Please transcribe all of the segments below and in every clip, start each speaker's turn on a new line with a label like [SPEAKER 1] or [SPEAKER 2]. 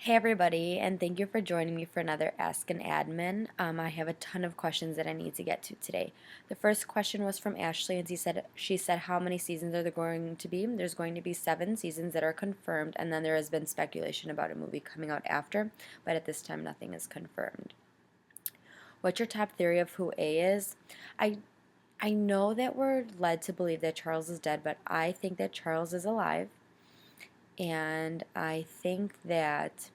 [SPEAKER 1] Hey everybody, and thank you for joining me for another Ask an Admin. I have a ton of questions that I need to get to today. The first question was from Ashley, and she said how many seasons are there going to be? There's going to be 7 seasons that are confirmed, and then there has been speculation about a movie coming out after, but at this time nothing is confirmed. What's your top theory of who A is? I I know that we're led to believe that Charles is dead, but I think that Charles is alive, and I think that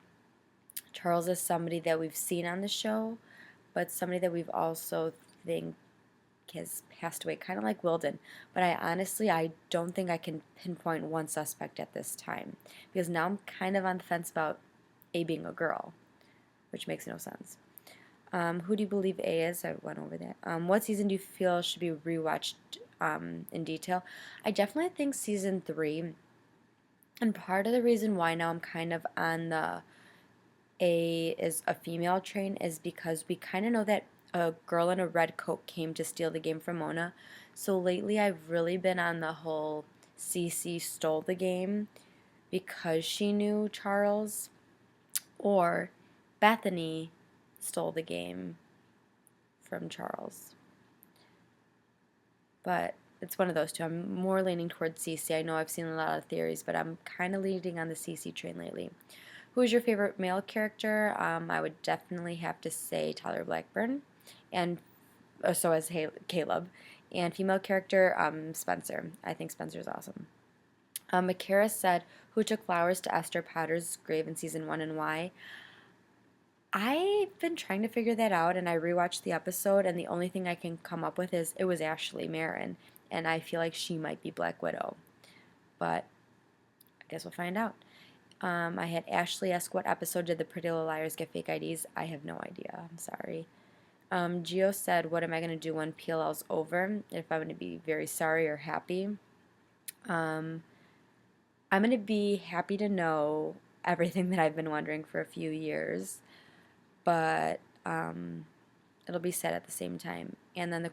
[SPEAKER 1] Charles is somebody that we've seen on the show, but somebody that we've also think has passed away, kind of like Wilden. But I don't think I can pinpoint one suspect at this time because now I'm kind of on the fence about A being a girl, which makes no sense. Who do you believe A is? I went over that. What season do you feel should be rewatched in detail? I definitely think season 3. And part of the reason why now I'm kind of on the A is a female train is because we kind of know that a girl in a red coat came to steal the game from Mona. So lately I've really been on the whole Cece stole the game because she knew Charles, or Bethany stole the game from Charles. But it's one of those two. I'm more leaning towards Cece. I know I've seen a lot of theories, but I'm kind of leaning on the Cece train lately. Who is your favorite male character? I would definitely have to say Tyler Blackburn, and so as Caleb. And female character, Spencer. I think Spencer's awesome. Makara said, "Who took flowers to Esther Potter's grave in season 1 and why?" I've been trying to figure that out, and I rewatched the episode, and the only thing I can come up with is it was Ashley Marin, and I feel like she might be Black Widow, but I guess we'll find out. I had Ashley ask what episode did the Pretty Little Liars get fake IDs. I have no idea. I'm sorry. Gio said, what am I going to do when PLL's over? If I'm going to be very sorry or happy. Um, I'm going to be happy to know everything that I've been wondering for a few years, but it'll be sad at the same time. And then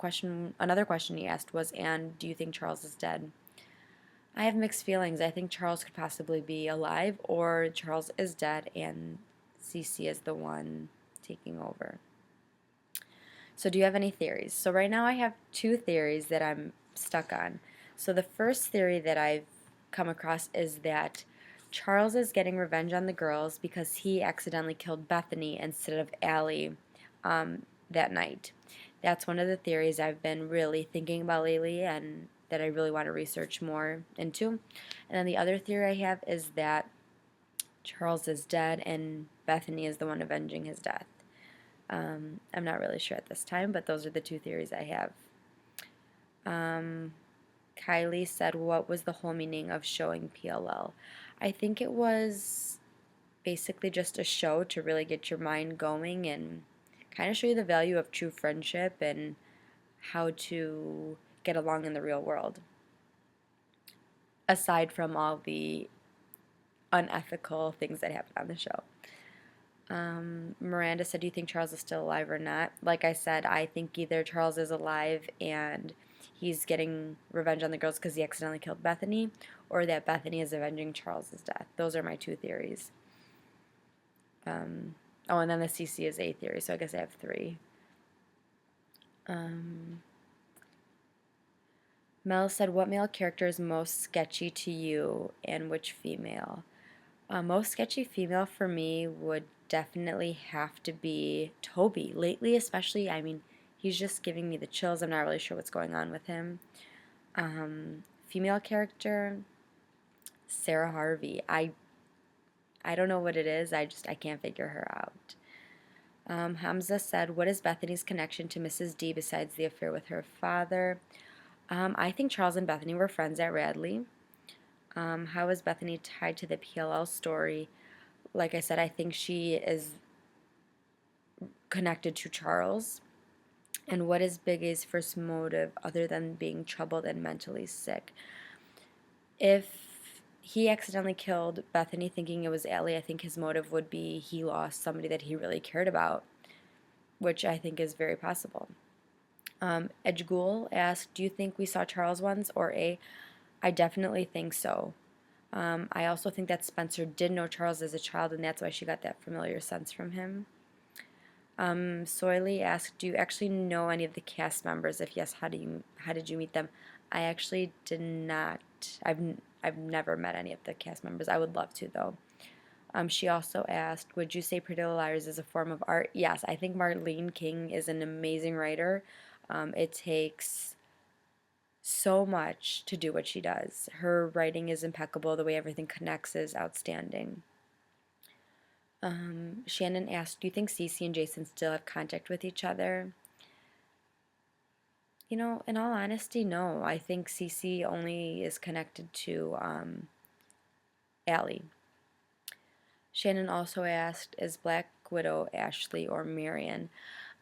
[SPEAKER 1] another question he asked was, and do you think Charles is dead? I have mixed feelings. I think Charles could possibly be alive, or Charles is dead and Cece is the one taking over. So, do you have any theories? So, right now I have 2 theories that I'm stuck on. So, the first theory that I've come across is that Charles is getting revenge on the girls because he accidentally killed Bethany instead of Allie that night. That's one of the theories I've been really thinking about lately and that I really want to research more into. And then the other theory I have is that Charles is dead and Bethany is the one avenging his death. I'm not really sure at this time, but those are the 2 theories I have. Kylie said, what was the whole meaning of showing PLL? I think it was basically just a show to really get your mind going and kind of show you the value of true friendship and how to get along in the real world, aside from all the unethical things that happen on the show. Miranda said, do you think Charles is still alive or not? Like I said, I think either Charles is alive and he's getting revenge on the girls because he accidentally killed Bethany, or that Bethany is avenging Charles's death. Those are my 2 theories. Oh, and then the CC is A theory, so I guess I have 3. Mel said, what male character is most sketchy to you and which female? Most sketchy female for me would definitely have to be Toby. Lately, especially, I mean, he's just giving me the chills. I'm not really sure what's going on with him. Female character, Sarah Harvey. I don't know what it is. I can't figure her out. Hamza said, what is Bethany's connection to Mrs. D besides the affair with her father? I think Charles and Bethany were friends at Radley. How is Bethany tied to the PLL story? Like I said, I think she is connected to Charles. And what is Biggie's first motive other than being troubled and mentally sick? If he accidentally killed Bethany thinking it was Allie, I think his motive would be he lost somebody that he really cared about, which I think is very possible. Edgegul asked, do you think we saw Charles once, or A? I definitely think so. I also think that Spencer did know Charles as a child, and that's why she got that familiar sense from him. Soily asked, "Do you actually know any of the cast members? If yes, how did you meet them?" I actually did not. I've never met any of the cast members. I would love to though. She also asked, "Would you say Pretty Little Liars is a form of art?" Yes, I think Marlene King is an amazing writer. It takes so much to do what she does. Her writing is impeccable. The way everything connects is outstanding. Shannon asked, "Do you think Cece and Jason still have contact with each other?" In all honesty, no. I think Cece only is connected to Allie. Shannon also asked, "Is Black Widow Ashley or Marion?"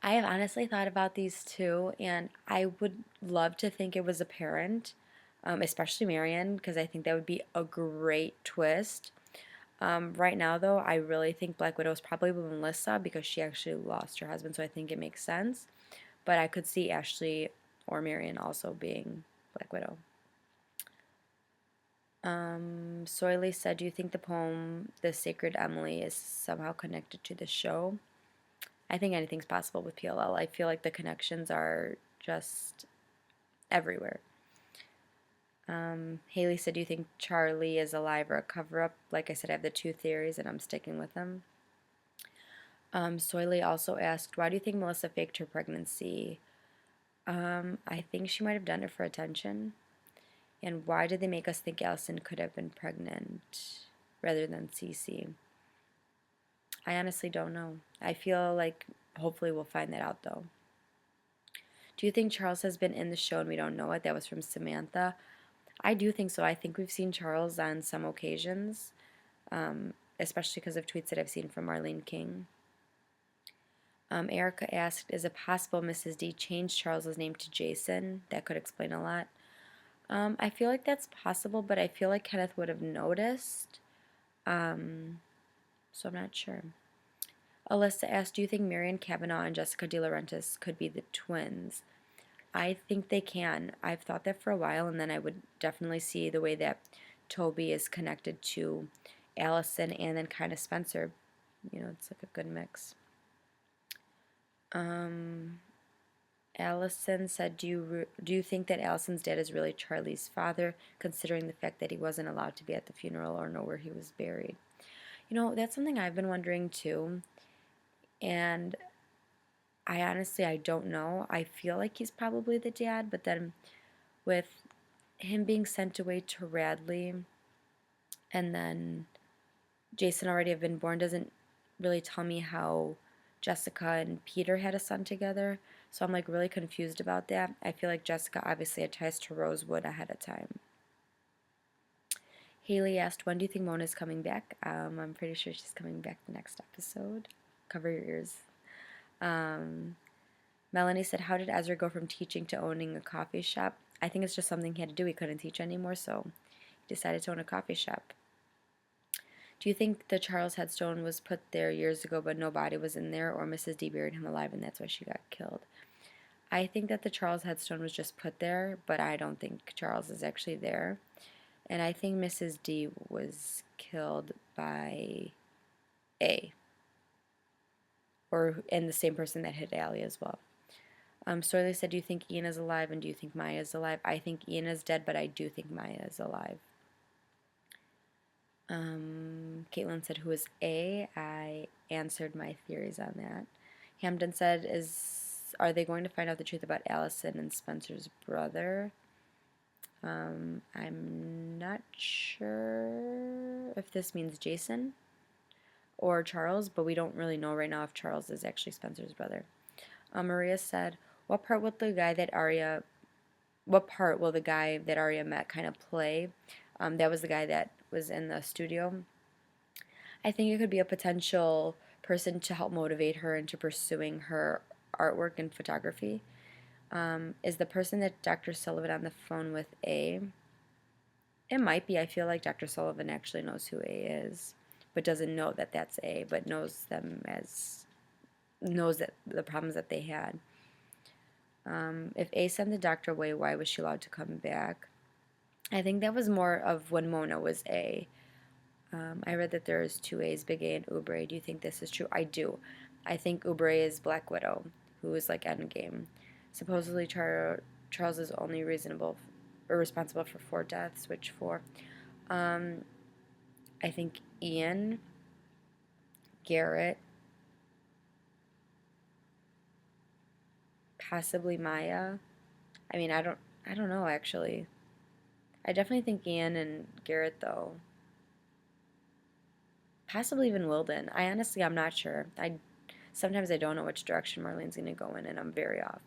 [SPEAKER 1] I have honestly thought about these two, and I would love to think it was a parent, especially Marion, because I think that would be a great twist. Right now, though, I really think Black Widow is probably Melissa because she actually lost her husband, so I think it makes sense. But I could see Ashley or Marion also being Black Widow. Soily said, "Do you think the poem The Sacred Emily is somehow connected to the show?" I think anything's possible with PLL. I feel like the connections are just everywhere. Haley said, "Do you think Charlie is alive or a cover up?" Like I said, I have the two theories and I'm sticking with them. Soily also asked, "Why do you think Melissa faked her pregnancy?" I think she might have done it for attention. And why did they make us think Allison could have been pregnant rather than Cece? I honestly don't know. I feel like hopefully we'll find that out though. "Do you think Charles has been in the show and we don't know it?" That was from Samantha. I do think so. I think we've seen Charles on some occasions, especially because of tweets that I've seen from Marlene King. Erica asked, "Is it possible Mrs. D changed Charles's name to Jason? That could explain a lot." I feel like that's possible, but I feel like Kenneth would have noticed. So I'm not sure. Alyssa asked, "Do you think Marion Cavanaugh and Jessica De Laurentiis could be the twins?" I think they can. I've thought that for a while, and then I would definitely see the way that Toby is connected to Allison and then kind of Spencer. It's like a good mix. Allison said, do you think that Allison's dad is really Charlie's father, considering the fact that he wasn't allowed to be at the funeral or know where he was buried?" That's something I've been wondering too, and I don't know. I feel like he's probably the dad, but then with him being sent away to Radley and then Jason already have been born doesn't really tell me how Jessica and Peter had a son together. So I'm like really confused about that. I feel like Jessica obviously had ties to Rosewood ahead of time. Haley asked, "When do you think Mona's coming back?" I'm pretty sure she's coming back the next episode. Cover your ears. Melanie said, "How did Ezra go from teaching to owning a coffee shop?" I think it's just something he had to do. He couldn't teach anymore, so he decided to own a coffee shop. "Do you think the Charles headstone was put there years ago but no body was in there, or Mrs. D buried him alive and that's why she got killed?" I think that the Charles headstone was just put there, but I don't think Charles is actually there. And I think Mrs. D was killed by A, and the same person that hit Allie as well. Sorley said, "Do you think Ian is alive and do you think Maya is alive?" I think Ian is dead, but I do think Maya is alive. Caitlin said, "Who is A?" I answered my theories on that. Hamden said, "Are they going to find out the truth about Allison and Spencer's brother?" I'm not sure if this means Jason or Charles, but we don't really know right now if Charles is actually Spencer's brother. Maria said, What part will the guy that Arya met kind of play?" That was the guy that was in the studio. I think it could be a potential person to help motivate her into pursuing her artwork and photography. Is the person that Dr. Sullivan on the phone with A? It might be. I feel like Dr. Sullivan actually knows who A is, but doesn't know that that's A, but knows that the problems that they had. If A sent the doctor away, why was she allowed to come back? I think that was more of when Mona was A. I read that there's two A's, Big A and Uber. Do you think this is true? I do. I think Uber is Black Widow, who is like Endgame. Supposedly, Charles is only reasonable or responsible for 4 deaths, which four? Um, I think Ian, Garrett, possibly Maya. I mean, I don't know actually. I definitely think Ian and Garrett though. Possibly even Wilden. I'm not sure. I sometimes I don't know which direction Marlene's gonna go in, and I'm very off.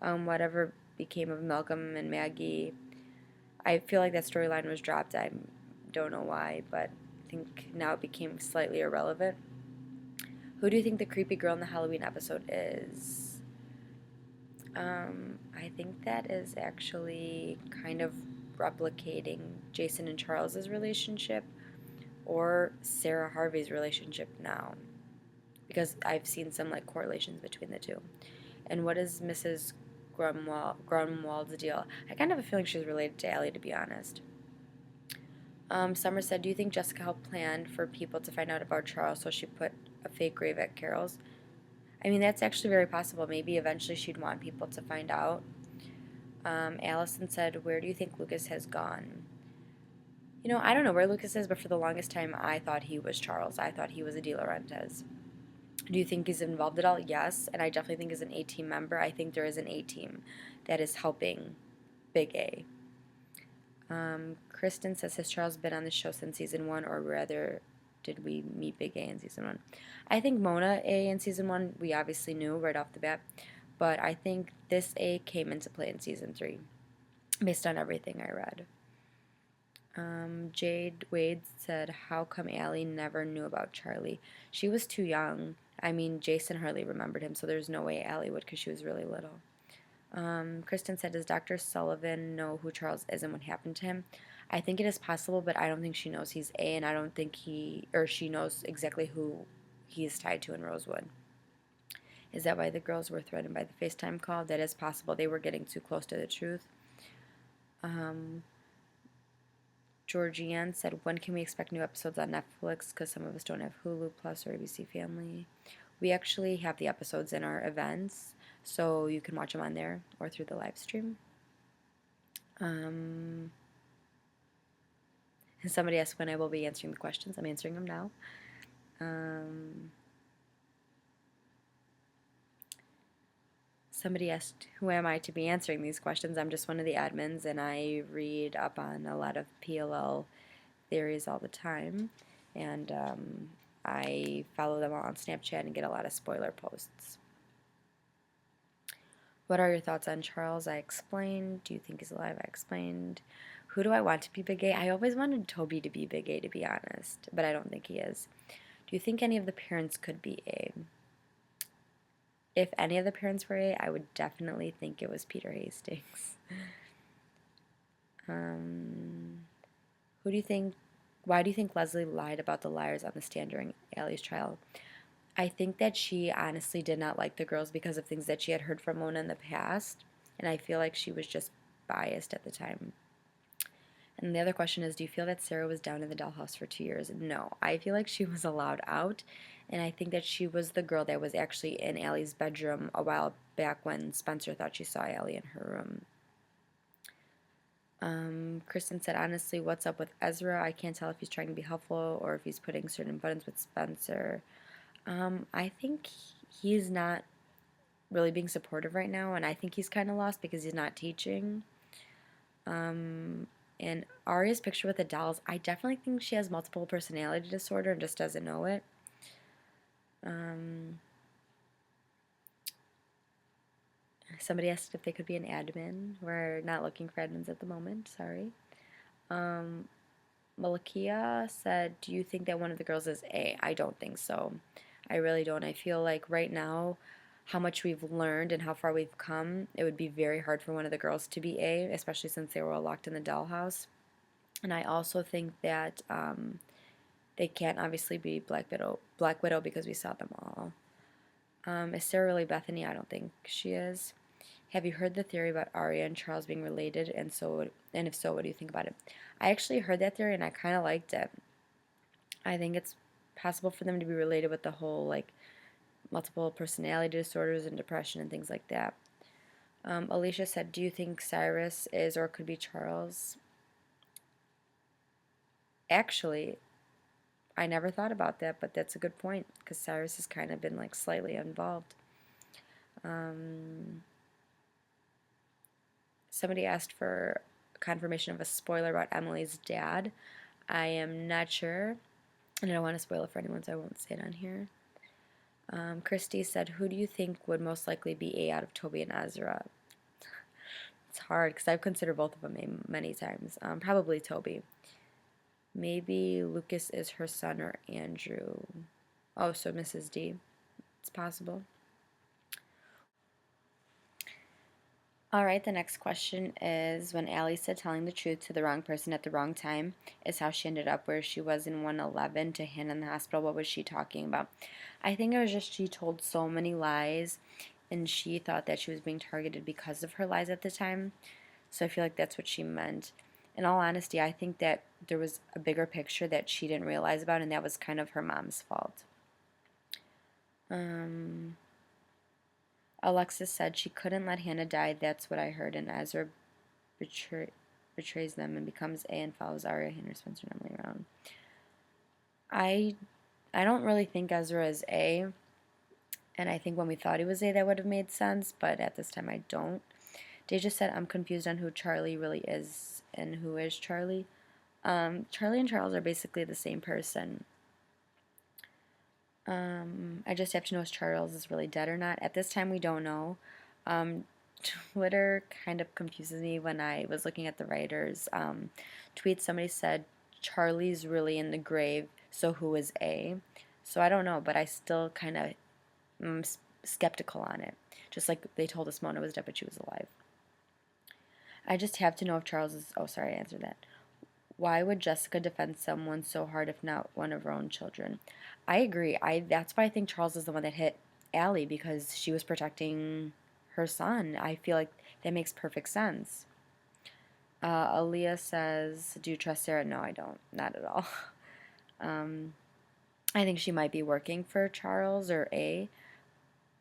[SPEAKER 1] Whatever became of Malcolm and Maggie, I feel like that storyline was dropped. I don't know why, but I think now it became slightly irrelevant. Who do you think the creepy girl in the Halloween episode is? I think that is actually kind of replicating Jason and Charles's relationship or Sarah Harvey's relationship now, because I've seen some like correlations between the two. And what is Mrs. Grunwald's deal? I kind of have a feeling she's related to Allie, to be honest. Summer said, "Do you think Jessica helped plan for people to find out about Charles, so she put a fake grave at Carol's?" I mean, that's actually very possible. Maybe eventually she'd want people to find out. Allison said, "Where do you think Lucas has gone?" I don't know where Lucas is, but for the longest time, I thought he was Charles. I thought he was a De Laurentiis. Do you think he's involved at all? Yes, and I definitely think as an A team member, I think there is an A team that is helping Big A. Kristen says, has Charles been on the show since season 1, or rather, did we meet Big A in season 1? I think Mona A in season 1, we obviously knew right off the bat, but I think this A came into play in season 3, based on everything I read. Jade Wade said, how come Allie never knew about Charlie? She was too young. I mean, Jason hardly remembered him, so there's no way Allie would because she was really little. Kristen said, does Dr. Sullivan know who Charles is and what happened to him? I think it is possible, but I don't think she knows he's A, and I don't think she knows exactly who he is tied to in Rosewood. Is that why the girls were threatened by the FaceTime call? That is possible. They were getting too close to the truth. Georgianne said, when can we expect new episodes on Netflix? Because some of us don't have Hulu Plus or ABC Family. We actually have the episodes in our events, so you can watch them on there or through the live stream. Somebody asked when I will be answering the questions. I'm answering them now. Somebody asked, who am I to be answering these questions? I'm just one of the admins, and I read up on a lot of PLL theories all the time, and I follow them all on Snapchat and get a lot of spoiler posts. What are your thoughts on Charles? I explained. Do you think he's alive? I explained. Who do I want to be Big A? I always wanted Toby to be Big A, to be honest, but I don't think he is. Do you think any of the parents could be A? If any of the parents were A, I would definitely think it was Peter Hastings. Who do you think? Why do you think Leslie lied about the liars on the stand during Allie's trial? I think that she honestly did not like the girls because of things that she had heard from Mona in the past, and I feel like she was just biased at the time. And the other question is, do you feel that Sarah was down in the dollhouse for 2 years? No, I feel like she was allowed out, and I think that she was the girl that was actually in Allie's bedroom a while back when Spencer thought she saw Allie in her room. Kristen said, honestly, what's up with Ezra? I can't tell if he's trying to be helpful or if he's putting certain buttons with Spencer. I think he's not really being supportive right now, and I think he's kind of lost because he's not teaching. And Arya's picture with the dolls, I definitely think she has multiple personality disorder and just doesn't know it. Somebody asked if they could be an admin. We're not looking for admins at the moment, sorry. Malakia said, do you think that one of the girls is A? I don't think so. I really don't. I feel like right now, how much we've learned and how far we've come, it would be very hard for one of the girls to be A, especially since they were all locked in the dollhouse. And I also think that they can't obviously be Black Widow because we saw them all. Is Sarah really Bethany? I don't think she is. Have you heard the theory about Arya and Charles being related? And if so, what do you think about it? I actually heard that theory and I kind of liked it. I think it's possible for them to be related with the whole like multiple personality disorders and depression and things like that. Alicia said, "Do you think Cyrus is or could be Charles?" Actually, I never thought about that, but that's a good point because Cyrus has kind of been like slightly involved. Somebody asked for confirmation of a spoiler about Emily's dad. I am not sure, and I don't want to spoil it for anyone, so I won't say it on here. Christy said, "Who do you think would most likely be A out of Toby and Ezra?" It's hard because I've considered both of them many times. Probably Toby. Maybe Lucas is her son or Andrew. Oh, so Mrs. D. It's possible. All right, the next question is when Allie said telling the truth to the wrong person at the wrong time is how she ended up where she was in 111 to Hannah in the hospital. What was she talking about? I think it was just she told so many lies and she thought that she was being targeted because of her lies at the time. So I feel like that's what she meant. In all honesty, I think that there was a bigger picture that she didn't realize about, and that was kind of her mom's fault. Alexis said she couldn't let Hannah die. That's what I heard. And Ezra betrays them and becomes A and follows Arya, Hannah, Spencer, and Emily around. I don't really think Ezra is A, and I think when we thought he was A, that would have made sense. But at this time, I don't. Deja said, "I'm confused on who Charlie really is and who is Charlie." Charlie and Charles are basically the same person. I just have to know if Charles is really dead or not. At this time, we don't know. Twitter kind of confuses me when I was looking at the writers' tweet. Somebody said Charlie's really in the grave, so who is A? So I don't know, but I still kind of am skeptical on it. Just like they told us Mona was dead, but she was alive. I just have to know if Charles is. Oh, sorry, I answered that. Why would Jessica defend someone so hard if not one of her own children? I agree. That's why I think Charles is the one that hit Allie because she was protecting her son. I feel like that makes perfect sense. Aaliyah says, "Do you trust Sarah?" No, I don't. Not at all. I think she might be working for Charles or A,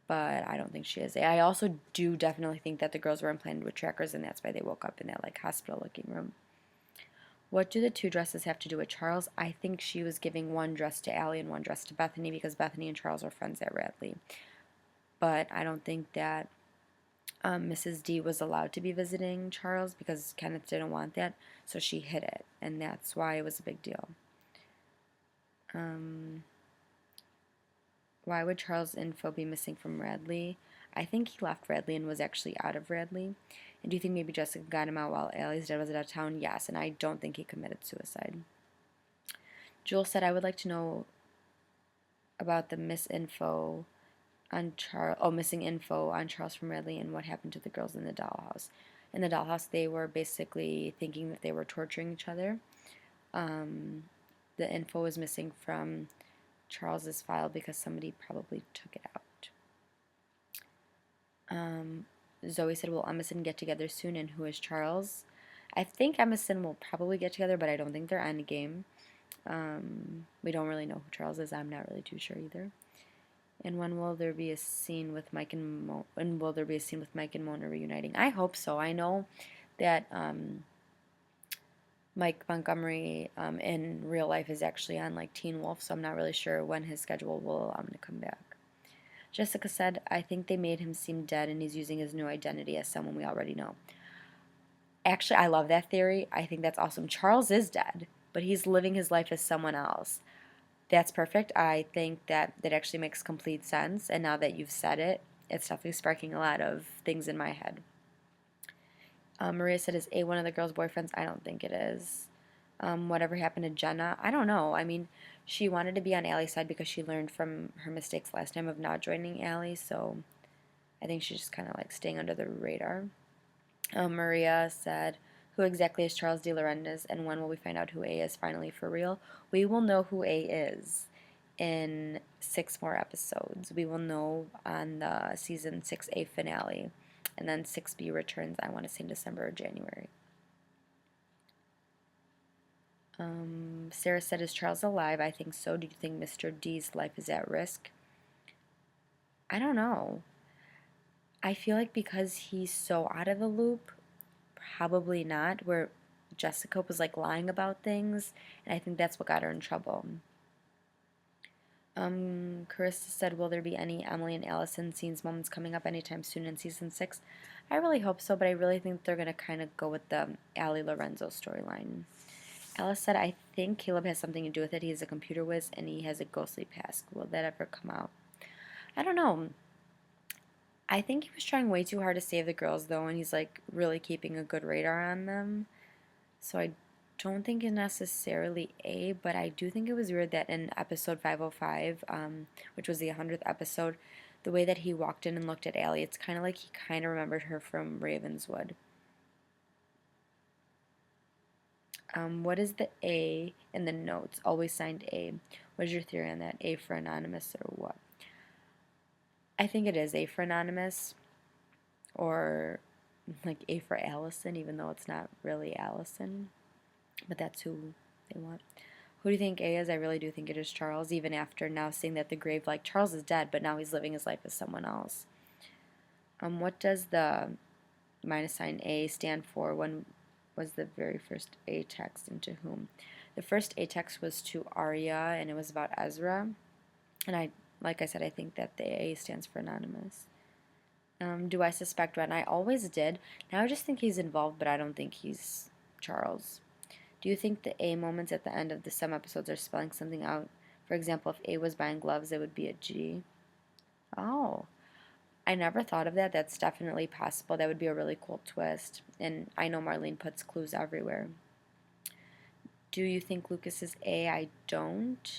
[SPEAKER 1] but I don't think she is A. I also do definitely think that the girls were implanted with trackers, and that's why they woke up in that like hospital-looking room. What do the two dresses have to do with Charles? I think she was giving one dress to Allie and one dress to Bethany because Bethany and Charles are friends at Radley. But I don't think that Mrs. D was allowed to be visiting Charles because Kenneth didn't want that, so she hid it, and that's why it was a big deal. Why would Charles' info be missing from Radley? I think he left Radley and was actually out of Radley. And do you think maybe Jessica got him out while Allie's dad was out of town? Yes, and I don't think he committed suicide. Jewel said, "I would like to know about the misinfo on missing info on Charles from Radley and what happened to the girls in the dollhouse. In the dollhouse, they were basically thinking that they were torturing each other. The info was missing from Charles's file because somebody probably took it out." Zoe said, "Will Emerson get together soon, and who is Charles?" I think Emerson will probably get together, but I don't think they're endgame. We don't really know who Charles is. I'm not really too sure either. And when will there be a scene with Mike and will there be a scene with Mike and Mona reuniting? I hope so. I know that Mike Montgomery in real life is actually on like Teen Wolf, so I'm not really sure when his schedule will allow him to come back. Jessica said, "I think they made him seem dead and he's using his new identity as someone we already know." Actually, I love that theory. I think that's awesome. Charles is dead, but he's living his life as someone else. That's perfect. I think that actually makes complete sense. And now that you've said it, it's definitely sparking a lot of things in my head. Maria said, "Is A one of the girls' boyfriends?" I don't think it is. Whatever happened to Jenna? I don't know. I mean, she wanted to be on Allie's side because she learned from her mistakes last time of not joining Allie, so I think she's just kind of like staying under the radar. Maria said, "Who exactly is Charles de Lorenz, and when will we find out who A is finally for real?" We will know who A is in 6 more episodes. We will know on the season 6A finale, and then 6B returns, I want to say in December or January. Sarah said, is Charles alive? I think so. Do you think Mr. D's life is at risk? I don't know. I feel like because he's so out of the loop, probably not, where Jessica was like lying about things, and I think that's what got her in trouble. Carissa said, will there be any Emily and Allison scenes moments coming up anytime soon in season 6? I really hope so, but I really think they're going to kind of go with the Allie Lorenzo storyline. Alice said, I think Caleb has something to do with it. He's a computer whiz and he has a ghostly past. Will that ever come out? I don't know. I think he was trying way too hard to save the girls, though, and he's like really keeping a good radar on them. So I don't think it's necessarily A, but I do think it was weird that in episode 505, which was the 100th episode, the way that he walked in and looked at Allie, it's kind of like he kind of remembered her from Ravenswood. What is the A in the notes? Always signed A. What is your theory on that? A for anonymous or what? I think it is A for anonymous, or like A for Allison, even though it's not really Allison, but that's who they want. Who do you think A is? I really do think it is Charles, even after now seeing that the grave, like, Charles is dead, but now he's living his life as someone else. What does the minus sign A stand for? When was the very first A text, and to whom? The first A text was to Arya, and it was about Ezra, and like I said, I think that the A stands for anonymous. Do I suspect Ren? I always did. Now I just think he's involved, but I don't think he's Charles. Do you think the A moments at the end of the some episodes are spelling something out? For example, if A was buying gloves, it would be a G. Oh, I never thought of that. That's definitely possible. That would be a really cool twist. And I know Marlene puts clues everywhere. Do you think Lucas is A? I don't.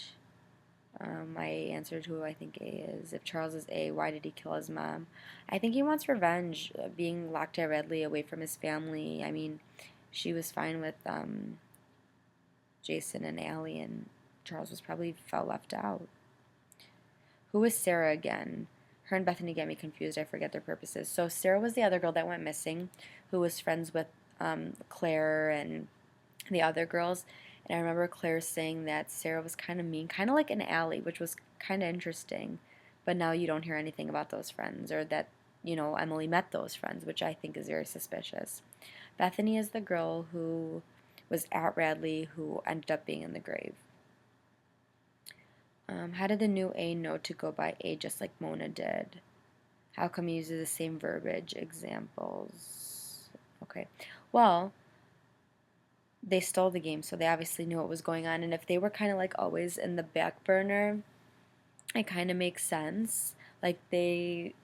[SPEAKER 1] My answer to who I think A is. If Charles is A, why did he kill his mom? I think he wants revenge, being locked at Redley away from his family. I mean, she was fine with Jason and Allie, and Charles was probably felt left out. Who was Sarah again? Her and Bethany get me confused. I forget their purposes. So Sarah was the other girl that went missing, who was friends with Claire and the other girls. And I remember Claire saying that Sarah was kind of mean, kind of like an Allie, which was kind of interesting. But now you don't hear anything about those friends, or that, Emily met those friends, which I think is very suspicious. Bethany is the girl who was at Radley, who ended up being in the grave. How did the new A know to go by A just like Mona did? How come he uses the same verbiage? Examples. Okay. Well, they stole the game, so they obviously knew what was going on. And if they were kind of like always in the back burner, it kind of makes sense. Like they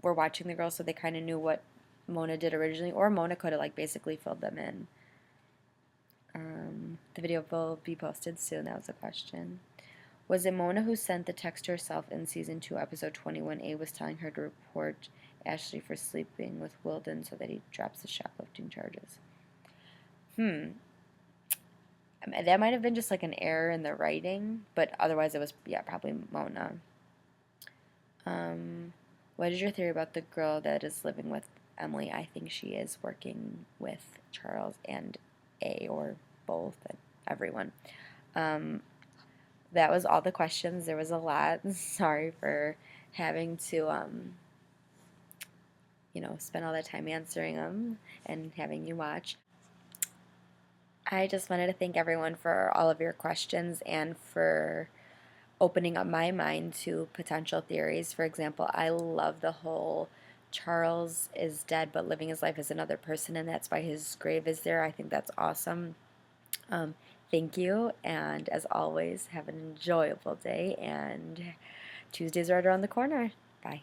[SPEAKER 1] were watching the girls, so they kind of knew what Mona did originally, or Mona could have like basically filled them in. The video will be posted soon. That was a question. Was it Mona who sent the text to herself in season 2, episode 20, when A was telling her to report Ashley for sleeping with Wilden so that he drops the shoplifting charges? That might have been just like an error in the writing, but otherwise it was, yeah, probably Mona. What is your theory about the girl that is living with Emily? I think she is working with Charles and A, or both, and everyone. That was all the questions. There was a lot. Sorry for having to, spend all that time answering them and having you watch. I just wanted to thank everyone for all of your questions and for opening up my mind to potential theories. For example, I love the whole Charles is dead but living his life as another person, and that's why his grave is there. I think that's awesome. Thank you, and as always, have an enjoyable day, and Tuesday's right around the corner. Bye.